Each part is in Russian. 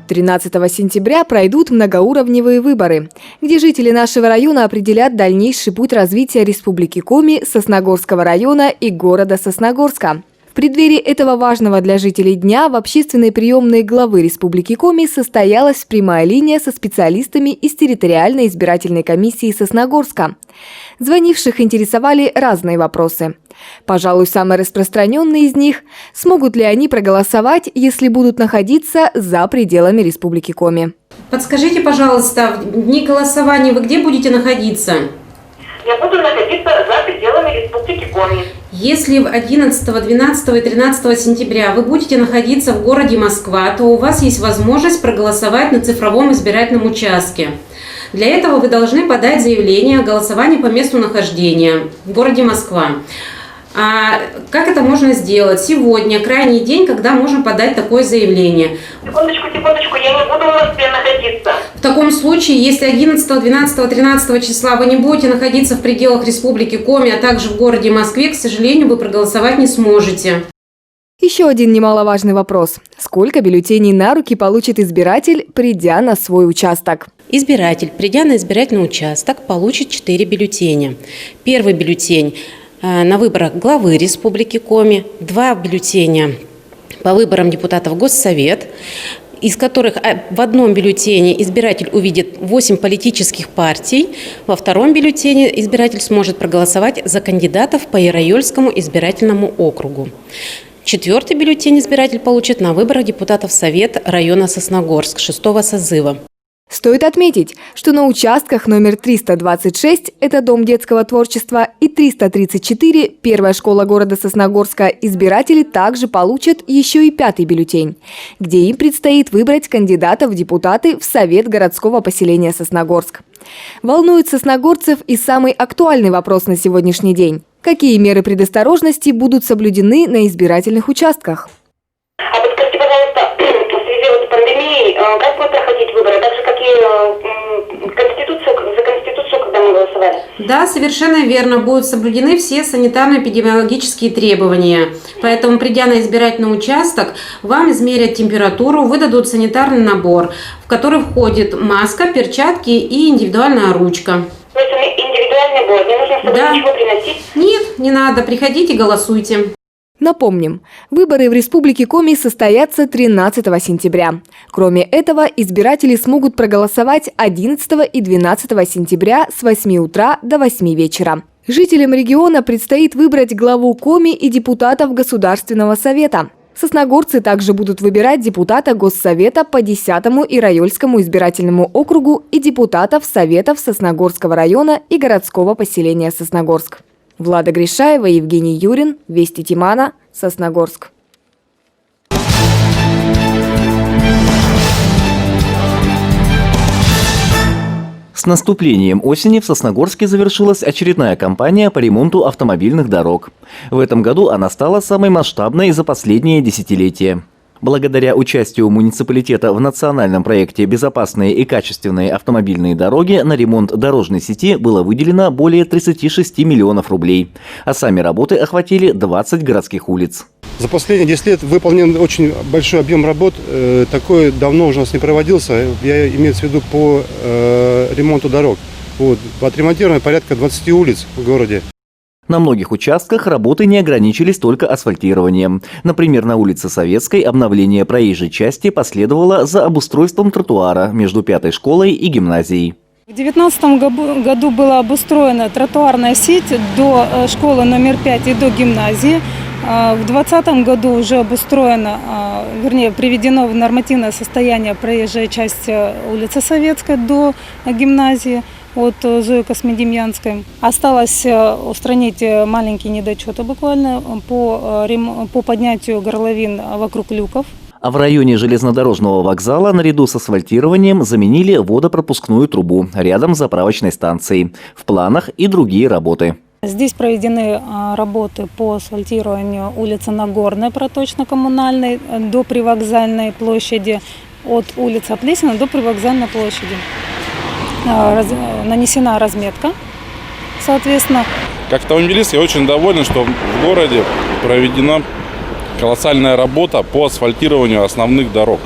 13 сентября пройдут многоуровневые выборы, где жители нашего района определят дальнейший путь развития Республики Коми, Сосногорского района и города Сосногорска. В преддверии этого важного для жителей дня в общественной приемной главы Республики Коми состоялась прямая линия со специалистами из территориальной избирательной комиссии Сосногорска. Звонивших интересовали разные вопросы. Пожалуй, самый распространенный из них – смогут ли они проголосовать, если будут находиться за пределами Республики Коми. Подскажите, пожалуйста, в дни голосования вы где будете находиться? Я буду находиться за пределами Республики Коми. Если 11, 12 и 13 сентября вы будете находиться в городе Москва, то у вас есть возможность проголосовать на цифровом избирательном участке. Для этого вы должны подать заявление о голосовании по месту нахождения в городе Москва. А как это можно сделать? Сегодня крайний день, когда можно подать такое заявление. Секундочку, я не буду в Москве находиться. В таком случае, если 11, 12, 13 числа вы не будете находиться в пределах Республики Коми, а также в городе Москве, к сожалению, вы проголосовать не сможете. Еще один немаловажный вопрос. Сколько бюллетеней на руки получит избиратель, придя на свой участок? Избиратель, придя на избирательный участок, получит 4 бюллетеня. Первый бюллетень на выборах главы Республики Коми, 2 бюллетеня по выборам депутатов в Госсовет, из которых в одном бюллетене избиратель увидит 8 политических партий, во втором бюллетене избиратель сможет проголосовать за кандидатов по Яроёльскому избирательному округу. 4-й бюллетень избиратель получит на выборах депутатов Совета района Сосногорск 6-го созыва. Стоит отметить, что на участках номер 326 – это Дом детского творчества и 334 – первая школа города Сосногорска избиратели также получат еще и 5-й бюллетень, где им предстоит выбрать кандидата в депутаты в Совет городского поселения Сосногорск. Волнует сосногорцев и самый актуальный вопрос на сегодняшний день – какие меры предосторожности будут соблюдены на избирательных участках? А подскажите, пожалуйста, в связи с пандемией, как будут проходить выборы? Так же, как и за Конституцию, когда мы голосовали? Да, совершенно верно. Будут соблюдены все санитарно-эпидемиологические требования. Поэтому, придя на избирательный участок, вам измерят температуру, выдадут санитарный набор, в который входит маска, перчатки и индивидуальная ручка. То есть индивидуальный набор, не нужно с собой ничего приносить? Нет, не надо. Приходите, голосуйте. Напомним, выборы в Республике Коми состоятся 13 сентября. Кроме этого, избиратели смогут проголосовать 11 и 12 сентября с 8 утра до 8 вечера. Жителям региона предстоит выбрать главу Коми и депутатов Государственного совета. Сосногорцы также будут выбирать депутата Госсовета по 10-му Яроёльскому избирательному округу и депутатов Советов Сосногорского района и городского поселения Сосногорск. Влада Гришаева, Евгений Юрин, Вести Тимана, Сосногорск. С наступлением осени в Сосногорске завершилась очередная кампания по ремонту автомобильных дорог. В этом году она стала самой масштабной за последние десятилетия. Благодаря участию муниципалитета в национальном проекте «Безопасные и качественные автомобильные дороги» на ремонт дорожной сети было выделено более 36 миллионов рублей, а сами работы охватили 20 городских улиц. За последние 10 лет выполнен очень большой объем работ. Такой давно уже у нас не проводился. Я имею в виду по ремонту дорог. Отремонтировано порядка 20 улиц в городе. На многих участках работы не ограничились только асфальтированием. Например, на улице Советской обновление проезжей части последовало за обустройством тротуара между 5-й школой и гимназией. В 2019 году была обустроена тротуарная сеть до школы номер 5 и до гимназии. В 2020 году уже обустроено, приведено в нормативное состояние проезжая часть улицы Советской до гимназии от Зои Космодемьянской. Осталось устранить маленькие недочеты буквально по поднятию горловин вокруг люков. А в районе железнодорожного вокзала наряду с асфальтированием заменили водопропускную трубу рядом с заправочной станцией. В планах и другие работы. Здесь проведены работы по асфальтированию улицы Нагорной проточно-коммунальной до Привокзальной площади, от улицы Оплесина до Привокзальной площади. Нанесена разметка, соответственно. Как автомобилист я очень доволен, что в городе проведена колоссальная работа по асфальтированию основных дорог.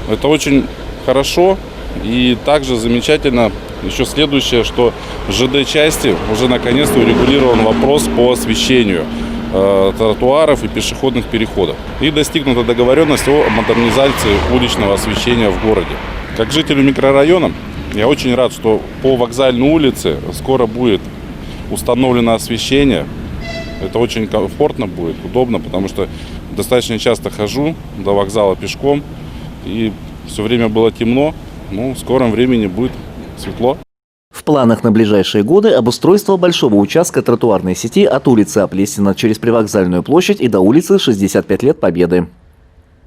Это очень хорошо. И также замечательно еще следующее, что в ЖД-части уже наконец-то урегулирован вопрос по освещению тротуаров и пешеходных переходов. И достигнута договоренность о модернизации уличного освещения в городе. Как жителю микрорайона я очень рад, что по Вокзальной улице скоро будет установлено освещение. Это очень комфортно будет, удобно, потому что достаточно часто хожу до вокзала пешком, и все время было темно. В скором времени будет светло. В планах на ближайшие годы обустройство большого участка тротуарной сети от улицы Оплесина через Привокзальную площадь и до улицы 65 лет Победы.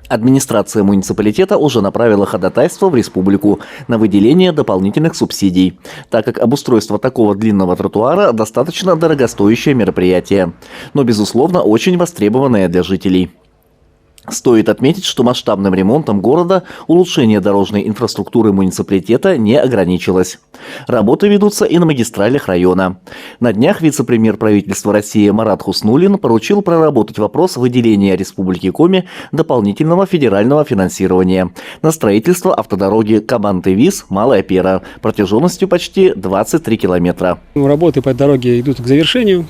Администрация муниципалитета уже направила ходатайство в республику на выделение дополнительных субсидий, так как обустройство такого длинного тротуара достаточно дорогостоящее мероприятие, но, безусловно, очень востребованное для жителей. Стоит отметить, что масштабным ремонтом города улучшение дорожной инфраструктуры муниципалитета не ограничилось. Работы ведутся и на магистралях района. На днях вице-премьер правительства России Марат Хуснуллин поручил проработать вопрос выделения Республике Коми дополнительного федерального финансирования на строительство автодороги Кабан-Тевис Малая Пера протяженностью почти 23 километра. Работы по дороге идут к завершению.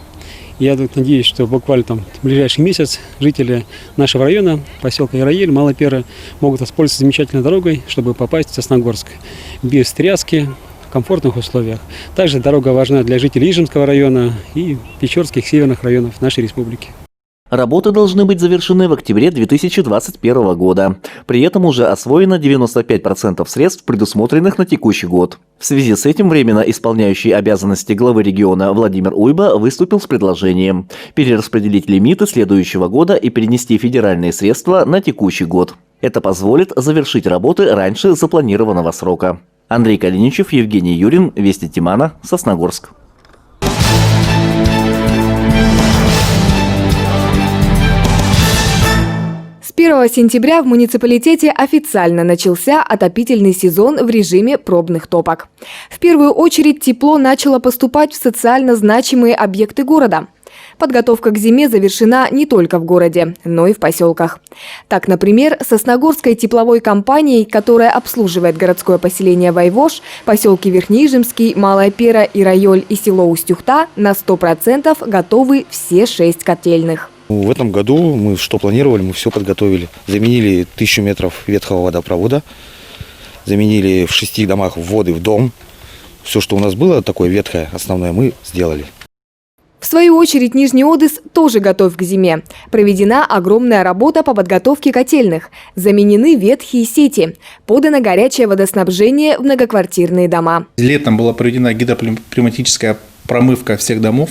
Я надеюсь, что буквально в ближайший месяц жители нашего района, поселка Ираиль, Малая Пера, могут воспользоваться замечательной дорогой, чтобы попасть в Сосногорск без тряски, в комфортных условиях. Также дорога важна для жителей Ижемского района и печорских северных районов нашей республики. Работы должны быть завершены в октябре 2021 года. При этом уже освоено 95% средств, предусмотренных на текущий год. В связи с этим временно исполняющий обязанности главы региона Владимир Уйба выступил с предложением перераспределить лимиты следующего года и перенести федеральные средства на текущий год. Это позволит завершить работы раньше запланированного срока. Андрей Калиничев, Евгений Юрин, Вести Тимана, Сосногорск. С 1 сентября в муниципалитете официально начался отопительный сезон в режиме пробных топок. В первую очередь тепло начало поступать в социально значимые объекты города. Подготовка к зиме завершена не только в городе, но и в поселках. Так, например, Сосногорской тепловой компанией, которая обслуживает городское поселение Вайвош, поселки Верхнеижемский, Малая Пера, Ираёль и село Устюхта на 100% готовы все 6 котельных. В этом году мы что планировали, мы все подготовили. Заменили 1000 метров ветхого водопровода, заменили в 6 домах вводы в дом. Все, что у нас было такое ветхое, основное, мы сделали. В свою очередь, Нижний Одесс тоже готов к зиме. Проведена огромная работа по подготовке котельных. Заменены ветхие сети. Подано горячее водоснабжение в многоквартирные дома. Летом была проведена гидроклиматическая промывка всех домов.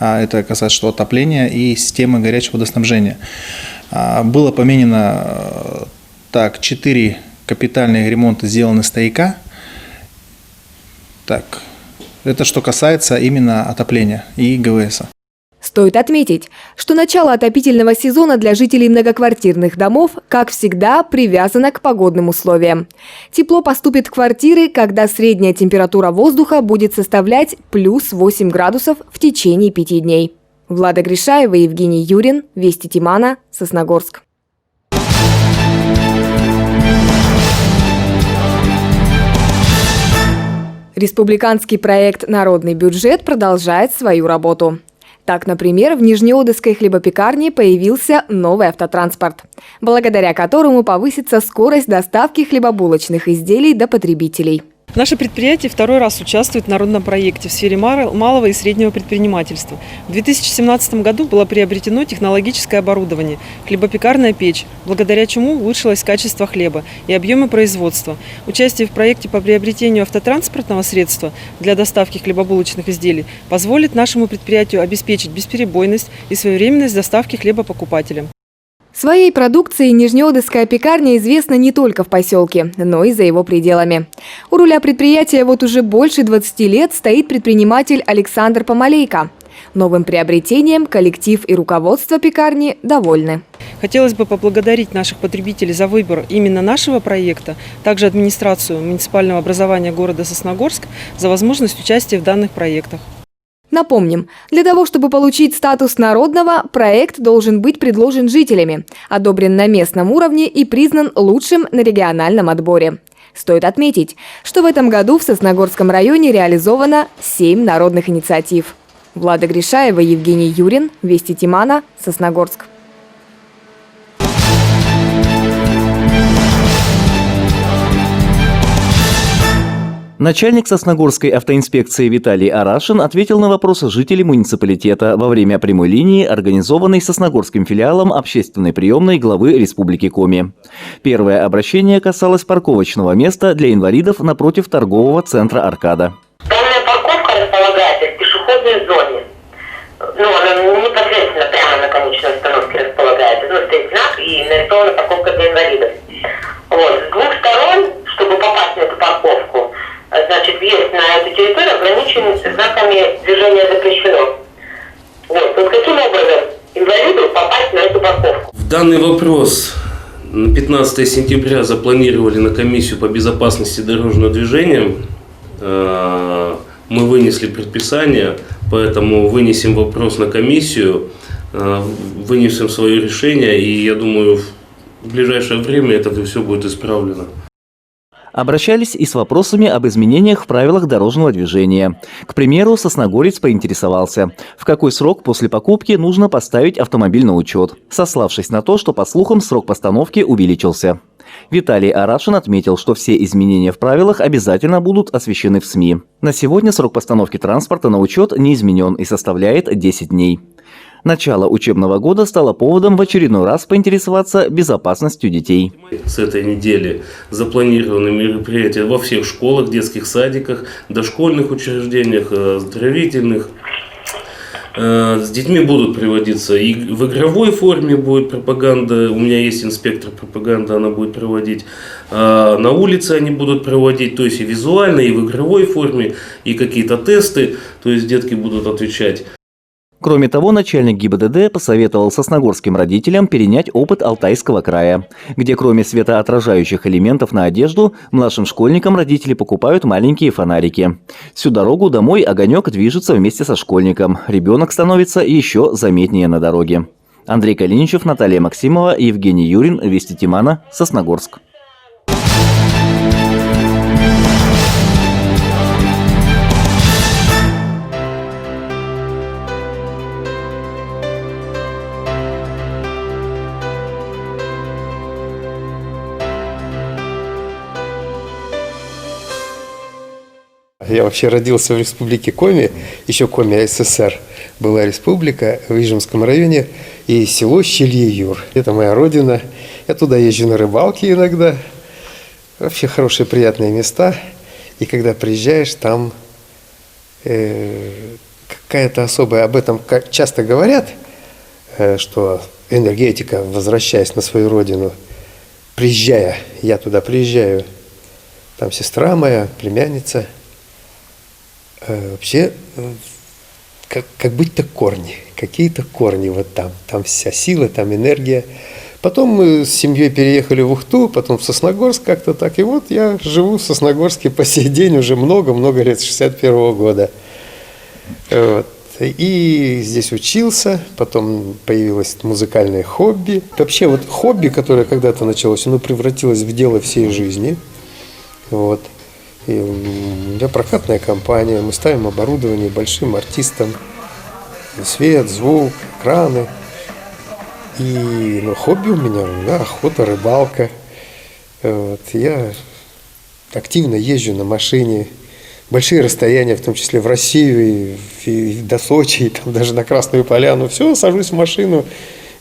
Это касается отопления и системы горячего водоснабжения. Было поменено 4 капитальных ремонта сделаны стояка. Это что касается именно отопления и ГВС. Стоит отметить, что начало отопительного сезона для жителей многоквартирных домов, как всегда, привязано к погодным условиям. Тепло поступит в квартиры, когда средняя температура воздуха будет составлять плюс 8 градусов в течение 5 дней. Влада Гришаева, Евгений Юрин, Вести Тимана, Сосногорск. Республиканский проект «Народный бюджет» продолжает свою работу. Так, например, в Нижнеодесской хлебопекарне появился новый автотранспорт, благодаря которому повысится скорость доставки хлебобулочных изделий до потребителей. Наше предприятие второй раз участвует в народном проекте в сфере малого и среднего предпринимательства. В 2017 году было приобретено технологическое оборудование – хлебопекарная печь, благодаря чему улучшилось качество хлеба и объемы производства. Участие в проекте по приобретению автотранспортного средства для доставки хлебобулочных изделий позволит нашему предприятию обеспечить бесперебойность и своевременность доставки хлеба покупателям. Своей продукцией Нижнеодесская пекарня известна не только в поселке, но и за его пределами. У руля предприятия вот уже больше 20 лет стоит предприниматель Александр Помалейко. Новым приобретением коллектив и руководство пекарни довольны. Хотелось бы поблагодарить наших потребителей за выбор именно нашего проекта, также администрацию муниципального образования города Сосногорск за возможность участия в данных проектах. Напомним, для того, чтобы получить статус народного, проект должен быть предложен жителями, одобрен на местном уровне и признан лучшим на региональном отборе. Стоит отметить, что в этом году в Сосногорском районе реализовано 7 народных инициатив. Влада Гришаева, Евгений Юрин, Вести Тимана, Сосногорск. Начальник Сосногорской автоинспекции Виталий Арашин ответил на вопросы жителей муниципалитета во время прямой линии, организованной Сосногорским филиалом общественной приемной главы Республики Коми. Первое обращение касалось парковочного места для инвалидов напротив торгового центра «Аркада». Данная парковка располагается в пешеходной зоне. Она непосредственно прямо на конечной остановке располагается. Стоит знак и нарисована парковка для инвалидов. С двух сторон, чтобы попасть на эту парковку, въезд на эту территорию ограничен знаками «Движение запрещено». Каким образом инвалиду попасть на эту парковку? В данный вопрос на 15 сентября запланировали на комиссию по безопасности дорожного движения. Мы вынесли предписание, поэтому вынесем вопрос на комиссию, вынесем свое решение, и я думаю, в ближайшее время это все будет исправлено. Обращались и с вопросами об изменениях в правилах дорожного движения. К примеру, сосногорец поинтересовался, в какой срок после покупки нужно поставить автомобиль на учет, сославшись на то, что, по слухам, срок постановки увеличился. Виталий Арашин отметил, что все изменения в правилах обязательно будут освещены в СМИ. На сегодня срок постановки транспорта на учет не изменен и составляет 10 дней. Начало учебного года стало поводом в очередной раз поинтересоваться безопасностью детей. С этой недели запланированы мероприятия во всех школах, детских садиках, дошкольных учреждениях, оздоровительных. С детьми будут проводиться и в игровой форме будет пропаганда. У меня есть инспектор пропаганды, она будет проводить. На улице они будут проводить, то есть и визуально, и в игровой форме, и какие-то тесты, то есть детки будут отвечать. Кроме того, начальник ГИБДД посоветовал сосногорским родителям перенять опыт Алтайского края, где кроме светоотражающих элементов на одежду, младшим школьникам родители покупают маленькие фонарики. Всю дорогу домой огонек движется вместе со школьником. Ребенок становится еще заметнее на дороге. Андрей Калиничев, Наталья Максимова, Евгений Юрин, Вести Тимана, Сосногорск. Я вообще родился в республике Коми, еще Коми СССР была республика в Ижемском районе, и село Щелье-Юр. Это моя родина. Я туда езжу на рыбалке иногда. Вообще хорошие, приятные места. И когда приезжаешь, там какая-то особая, об этом часто говорят, что энергетика, возвращаясь на свою родину, приезжая, я туда приезжаю, там сестра моя, племянница. Вообще, как будто корни, какие-то корни вот там. Там вся сила, там энергия. Потом мы с семьей переехали в Ухту, потом в Сосногорск как-то так. И вот я живу в Сосногорске по сей день уже много-много лет, с 61-го года. Вот. И здесь учился, потом появилось музыкальное хобби. Вообще вот хобби, которое когда-то началось, оно превратилось в дело всей жизни. Вот. И у меня прокатная компания, мы ставим оборудование большим артистам, свет, звук, экраны. И хобби у меня охота, рыбалка. Вот. Я активно езжу на машине, большие расстояния, в том числе в Россию, и до Сочи, и там даже на Красную Поляну. Все, сажусь в машину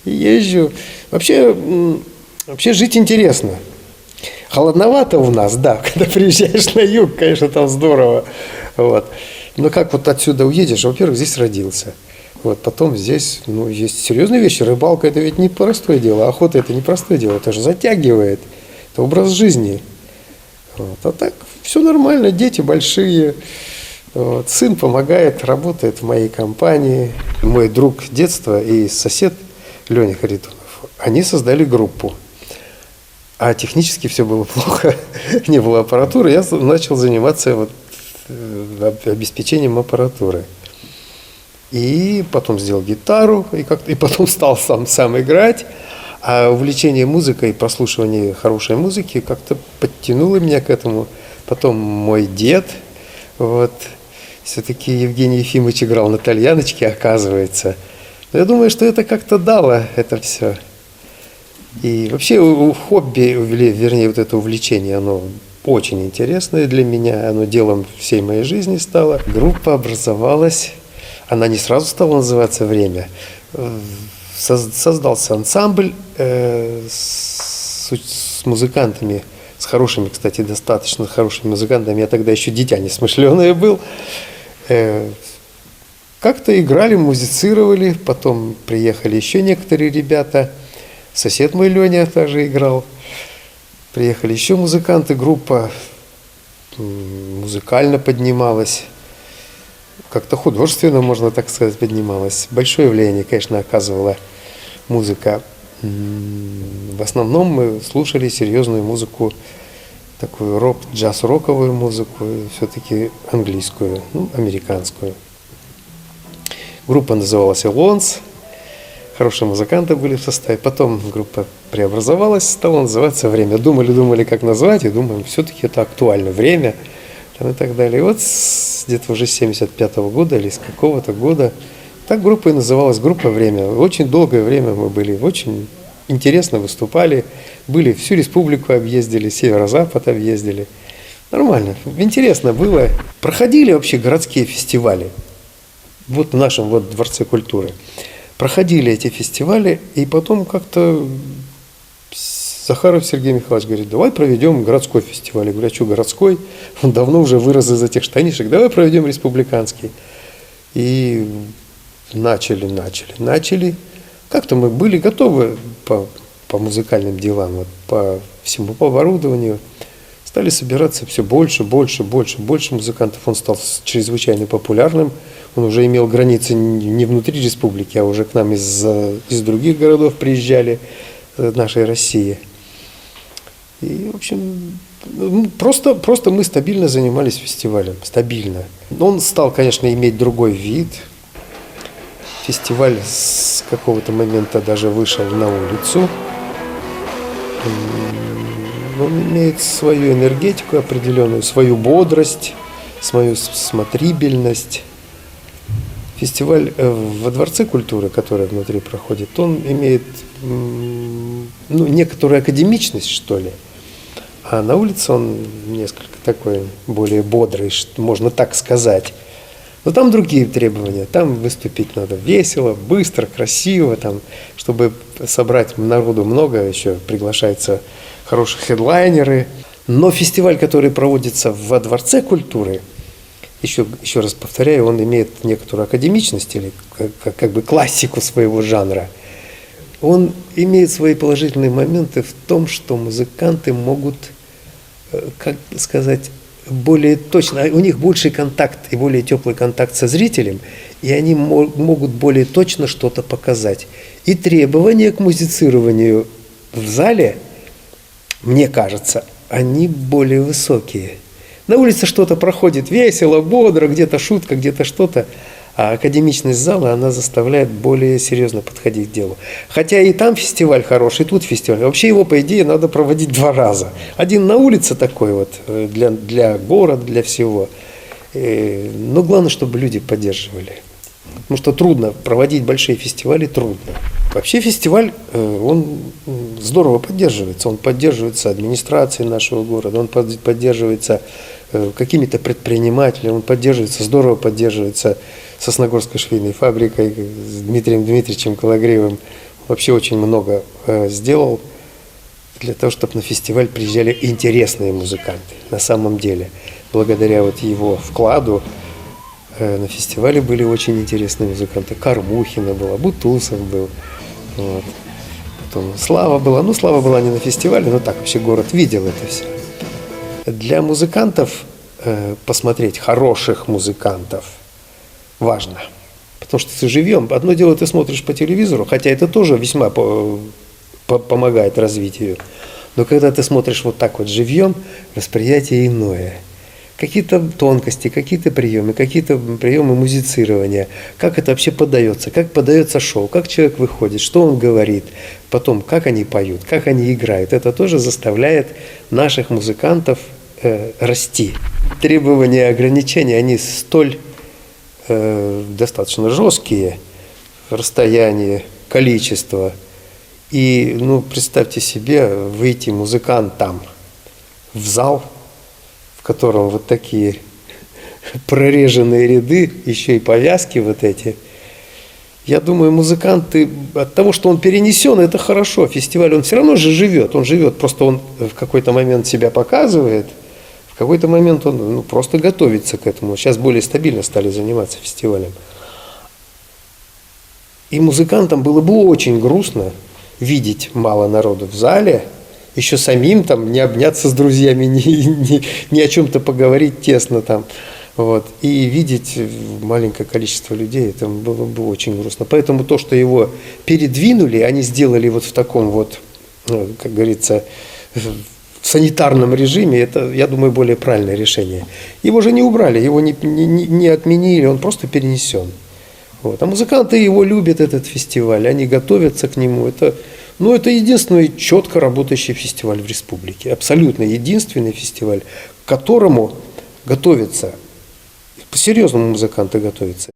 и езжу. Вообще жить интересно. Холодновато у нас, да, когда приезжаешь на юг, конечно, там здорово. Вот. Но как вот отсюда уедешь? Во-первых, здесь родился. Вот, потом здесь, есть серьезные вещи. Рыбалка – это ведь не простое дело, охота – это не простое дело, это же затягивает. Это образ жизни. Вот. А так все нормально, дети большие. Вот. Сын помогает, работает в моей компании. Мой друг детства и сосед Леня Харитонов, они создали группу. А технически все было плохо, не было аппаратуры. Я начал заниматься обеспечением аппаратуры. И потом сделал гитару, и потом стал сам играть. А увлечение музыкой, прослушивание хорошей музыки как-то подтянуло меня к этому. Потом мой дед, вот, все-таки Евгений Ефимович играл на тальяночке, оказывается. Но я думаю, что это как-то дало это все. И вообще хобби, вернее, вот это увлечение, оно очень интересное для меня, оно делом всей моей жизни стало. Группа образовалась, она не сразу стала называться «Время». Создался ансамбль с музыкантами, с хорошими, кстати, достаточно хорошими музыкантами. Я тогда еще дитя несмышленое был. Как-то играли, музицировали, потом приехали еще некоторые ребята. Сосед мой Леня также играл. Приехали еще музыканты, группа музыкально поднималась. Как-то художественно, можно так сказать, поднималась. Большое влияние, конечно, оказывала музыка. В основном мы слушали серьезную музыку, такую джаз-роковую музыку, все-таки английскую, американскую. Группа называлась «Элонс». Хорошие музыканты были в составе. Потом группа преобразовалась, стала называться «Время». Думали, как назвать, и думаем, все-таки это актуально, время и так далее. И вот где-то уже с 75-го года или с какого-то года так группа и называлась «Группа Время». Очень долгое время мы были, очень интересно выступали, были всю республику объездили, северо-запад объездили. Нормально, интересно было. Проходили вообще городские фестивали. Вот в нашем Дворце культуры. Проходили эти фестивали, и потом как-то Захаров Сергей Михайлович говорит, давай проведем городской фестиваль. Я говорю, а что городской? Он давно уже вырос из этих штанишек. Давай проведем республиканский. И начали. Как-то мы были готовы по музыкальным делам, вот, по всему, по оборудованию. Стали собираться все больше музыкантов. Он стал чрезвычайно популярным. Он уже имел границы не внутри республики, а уже к нам из других городов приезжали нашей России. И, в общем, просто мы стабильно занимались фестивалем. Стабильно. Он стал, конечно, иметь другой вид. Фестиваль с какого-то момента даже вышел на улицу. Он имеет свою энергетику определенную, свою бодрость, свою смотрибельность. Фестиваль во Дворце культуры, который внутри проходит, он имеет некоторую академичность, что ли. А на улице он несколько такой более бодрый, можно так сказать. Но там другие требования. Там выступить надо весело, быстро, красиво. Там, чтобы собрать народу много, еще приглашаются хорошие хедлайнеры. Но фестиваль, который проводится во Дворце культуры, еще раз повторяю, он имеет некоторую академичность или как бы классику своего жанра. Он имеет свои положительные моменты в том, что музыканты могут, как сказать, более точно, у них больший контакт и более теплый контакт со зрителем, и они могут более точно что-то показать. И требования к музицированию в зале, мне кажется, они более высокие. На улице что-то проходит весело, бодро, где-то шутка, где-то что-то, а академичность зала, она заставляет более серьезно подходить к делу. Хотя и там фестиваль хороший, и тут фестиваль. Вообще его, по идее, надо проводить 2 раза. Один на улице такой вот, для города, для всего. Но главное, чтобы люди поддерживали. Потому что трудно, проводить большие фестивали трудно. Вообще фестиваль, он здорово поддерживается. Он поддерживается администрацией нашего города, он поддерживается какими-то предпринимателями, он поддерживается, здорово поддерживается Сосногорской швейной фабрикой, с Дмитрием Дмитриевичем Калагриевым. Вообще очень много сделал для того, чтобы на фестиваль приезжали интересные музыканты. На самом деле, благодаря вот его вкладу, на фестивале были очень интересные музыканты. Кормухина была, Бутусов был. Вот. Потом Слава была. Ну, Слава была не на фестивале, но так вообще город видел это все. Для музыкантов посмотреть хороших музыкантов важно. Потому что ты живьем. Одно дело, ты смотришь по телевизору, хотя это тоже весьма помогает развитию. Но когда ты смотришь вот так вот живьем, восприятие иное. какие-то тонкости, какие-то приемы музицирования, как это вообще подается, как подается шоу, как человек выходит, что он говорит, потом как они поют, как они играют. Это тоже заставляет наших музыкантов расти. Требования и ограничения, они столь достаточно жесткие, расстояние, количество. И, представьте себе, выйти музыкантам в зал, в котором вот такие прореженные ряды, еще и повязки вот эти. Я думаю, музыканты, от того, что он перенесен, это хорошо. Фестиваль, он все равно же живет. Он живет, просто он в какой-то момент себя показывает, в какой-то момент он просто готовится к этому. Сейчас более стабильно стали заниматься фестивалем. И музыкантам было бы очень грустно видеть мало народу в зале, еще самим там не обняться с друзьями, ни о чем-то поговорить тесно там. Вот. И видеть маленькое количество людей, это было бы очень грустно. Поэтому то, что его передвинули, они сделали вот в таком вот, как говорится, в санитарном режиме, это, я думаю, более правильное решение. Его же не убрали, его не отменили, он просто перенесен. Вот. А музыканты его любят, этот фестиваль, они готовятся к нему. Это единственный четко работающий фестиваль в республике. Абсолютно единственный фестиваль, к которому готовятся, по-серьезному музыканты готовятся.